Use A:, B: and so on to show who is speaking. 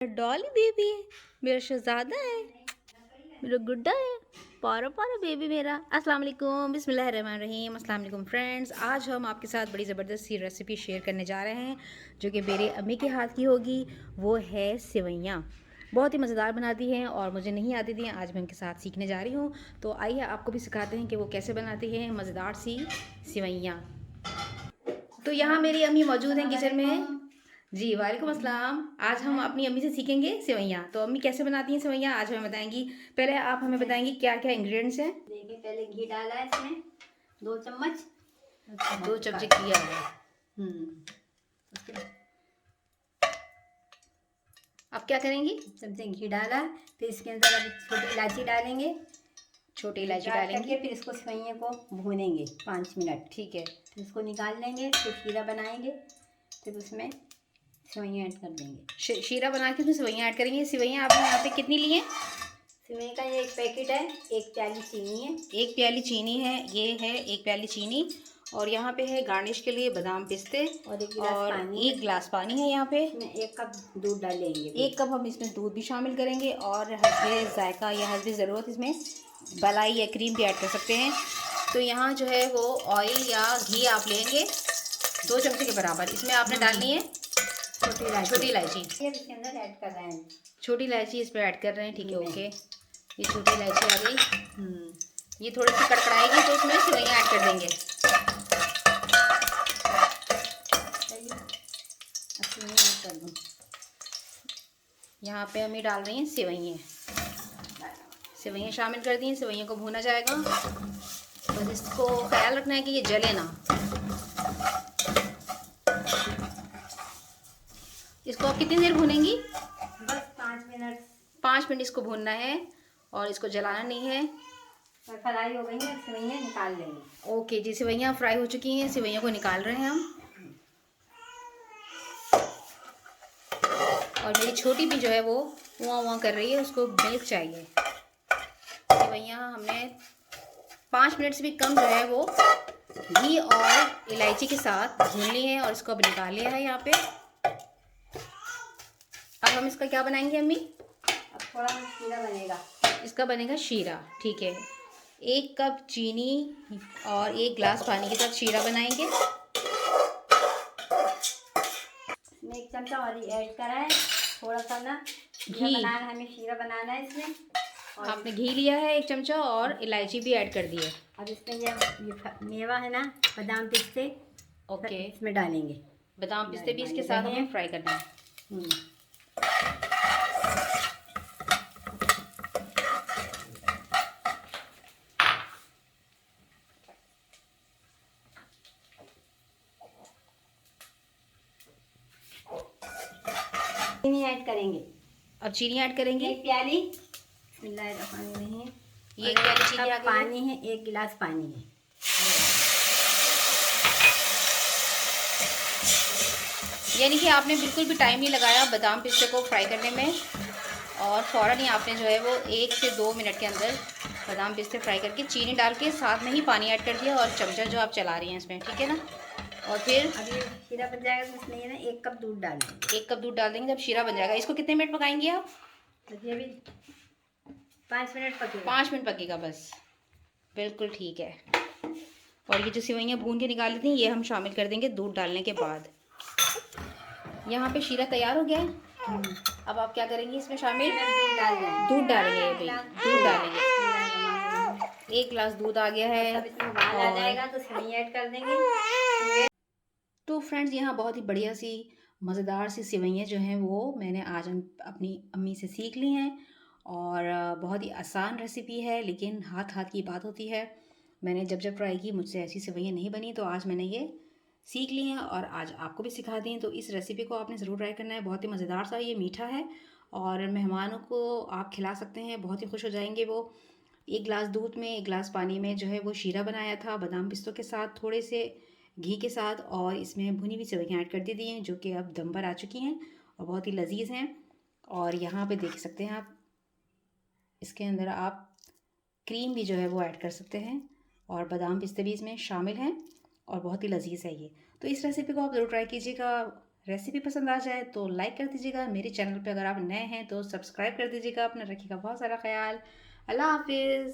A: Dolly baby है, मेरा शहजादा है, मेरा गुड्डा है, पारा पारा बेबी मेरा। अस्सलाम वालेकुम, बिस्मिल्लाहिर्रहमानिर्रहीम। अस्सलाम वालेकुम फ्रेंड्स, आज हम आपके साथ बड़ी ज़बरदस्त सी रेसिपी शेयर करने जा रहे हैं जो कि मेरी अम्मी के हाथ की होगी। वो है सेवइयाँ। बहुत ही मज़ेदार बनाती हैं और मुझे नहीं आती थी, आज मैं उनके साथ सीखने जा रही हूँ। तो आइए आपको भी सिखाते हैं कि वो कैसे बनाती हैं मज़ेदार सी सेवइयाँ। तो यहाँ मेरी अम्मी मौजूद हैं किचन में। जी वालेकुम अस्सलाम। आज हम अपनी अम्मी से सीखेंगे सेवइयाँ। तो अम्मी कैसे बनाती हैं सेवइयाँ आज हमें बताएंगी। पहले आप हमें बताएंगी क्या क्या इंग्रेडिएंट्स हैं।
B: देखिए, पहले घी डाला है इसमें 2 चम्मच।
A: 2 चमचे घी आ गया।
B: उसके बाद
A: अब क्या करेंगी।
B: चमचे घी डाला, फिर इसके अंदर अभी छोटी इलायची डालेंगे।
A: छोटी इलायची
B: डाल
A: डालेंगे।
B: करके फिर इसको सेवइयों को भूनेंगे 5 मिनट।
A: ठीक है।
B: फिर इसको निकाल लेंगे, फिर शीरा बनाएंगे, फिर उसमें सेवइयाँ ऐड कर देंगे।
A: शीरा बना के उसमें सेवइयाँ ऐड करेंगे। सेवइयाँ आपने यहाँ पे कितनी ली हैं।
B: सेवई का ये एक पैकेट है, 1 प्याली चीनी है।
A: 1 प्याली चीनी है, ये है 1 प्याली चीनी। और यहाँ पे है गार्निश के लिए बादाम पिस्ते
B: और 1 गिलास पानी।
A: 1 गिलास पानी है यहाँ पे।
B: इसमें 1 कप दूध डालेंगे।
A: 1 कप हम इसमें दूध भी शामिल करेंगे और हस्बे जायका या हस्बे ज़रूरत इसमें मलाई या क्रीम भी ऐड कर सकते हैं। तो यहाँ जो है वो ऑयल या घी आप लेंगे 2 चमचे के बराबर। इसमें आपने डालनी है छोटी इलायची।
B: इसके अंदर ऐड कर रहे हैं,
A: छोटी इलायची इस पर ऐड कर रहे हैं। ठीक है, ओके। ये छोटी इलायची आ गई। ये थोड़ी सी कड़कड़ाएगी तो इसमें सेवइयाँ ऐड कर देंगे। यहाँ पे हमें डाल रही हैं सेवइयाँ। सेवइयाँ शामिल कर दी हैं, सेवइयों को भूना जाएगा। बस इसको ख्याल रखना है कि ये जले ना। इसको आप कितनी देर भूनेंगी।
B: बस 5 मिनट।
A: 5 मिनट इसको भूनना है और इसको जलाना नहीं है।
B: फ्राई हो गई है, सेवइयाँ निकाल लेंगे।
A: ओके जी, सेवइयाँ फ्राई हो चुकी हैं, सेवइयों को निकाल रहे हैं हम। और मेरी छोटी भी जो है वो वहाँ वहाँ कर रही है, उसको मिल्क चाहिए। सेवइयाँ हमने 5 मिनट से भी कम जो है वो घी और इलायची के साथ भून ली है और इसको अब निकाल लिया है यहाँ पे। अब हम इसका क्या बनाएंगे अम्मी।
B: अब थोड़ा शीरा बनेगा।
A: इसका बनेगा शीरा। ठीक है, 1 कप चीनी और 1 गिलास पानी के साथ शीरा बनाएंगे।
B: इसमें 1 चमचा और ऐड करा है, थोड़ा सा ना
A: घी
B: बनाना, हमें शीरा बनाना है इसमें। और
A: आपने घी लिया है 1 चमचा और इलायची भी ऐड कर दी है।
B: अब इसमें ये मेवा है ना, बादाम पिस्ते,
A: ओके।
B: इसमें डालेंगे।
A: बादाम पिस्ते भी इसके साथ हमें फ्राई करना है।
B: चीनी ऐड करेंगे।
A: अब चीनी ऐड करेंगे।
B: 1 प्याली। बिस्मिल्लाहिर्रहमानिर्रहीम।
A: ये 1 प्याली चीनी आ गई।
B: पानी है, 1 गिलास पानी है।
A: यानी कि आपने बिल्कुल भी टाइम नहीं लगाया बादाम पिस्ते को फ्राई करने में और फ़ौरन ही आपने जो है वो 1 से 2 मिनट के अंदर बादाम पिस्ते फ्राई करके चीनी डाल के साथ में ही पानी ऐड कर दिया और चमचा जो आप चला रही हैं इसमें, ठीक है ना। और फिर
B: अभी शीरा बन जाएगा तो इसमें ये ना 1 कप दूध डालेंगे।
A: 1 कप दूध डाल देंगे जब शीरा बन जाएगा। इसको कितने मिनट पकाएंगी आप।
B: ये भी 5 मिनट पकेगा।
A: 5 मिनट पकेगा बस, बिल्कुल ठीक है। और ये जो सेवइयाँ भून के निकाली थी ये हम शामिल कर देंगे दूध डालने के बाद। यहाँ पे शीरा तैयार हो गया है। अब आप क्या करेंगी इसमें शामिल। दूध डालेंगे अभी, दूध डालेंगे। 1 गिलास दूध आ गया है।
B: आ जाएगा तो सेवइयाँ ऐड कर देंगे।
A: तो फ्रेंड्स यहाँ बहुत ही बढ़िया सी मज़ेदार सी सेवइयाँ जो हैं वो मैंने आज अपनी अम्मी से सीख ली हैं। और बहुत ही आसान रेसिपी है, लेकिन हाथ हाथ की बात होती है। मैंने जब जब ट्राई की मुझसे ऐसी सेवइयाँ नहीं बनी, तो आज मैंने ये सीख ली हैं और आज आपको भी सिखा दी हैं। तो इस रेसिपी को आपने ज़रूर ट्राई करना है। बहुत ही मज़ेदार सा ये मीठा है और मेहमानों को आप खिला सकते हैं, बहुत ही खुश हो जाएंगे वो। 1 गिलास दूध में 1 गिलास पानी में जो है वो शीरा बनाया था बादाम पिस्तों के साथ, थोड़े से घी के साथ, और इसमें भुनी हुई सेवइयाँ ऐड कर दी हैं जो कि अब दम पर आ चुकी हैं और बहुत ही लजीज हैं। और यहाँ पे देख सकते हैं आप, इसके अंदर आप क्रीम भी जो है वो ऐड कर सकते हैं और बादाम पिस्ते भी इसमें शामिल हैं और बहुत ही लजीज है ये। तो इस रेसिपी को आप ज़रूर ट्राई कीजिएगा। रेसिपी पसंद आ जाए तो लाइक कर दीजिएगा। मेरे चैनल पे अगर आप नए हैं तो सब्सक्राइब कर दीजिएगा। अपना रखिएगा बहुत सारा ख़्याल। अल्लाह हाफ़िज़।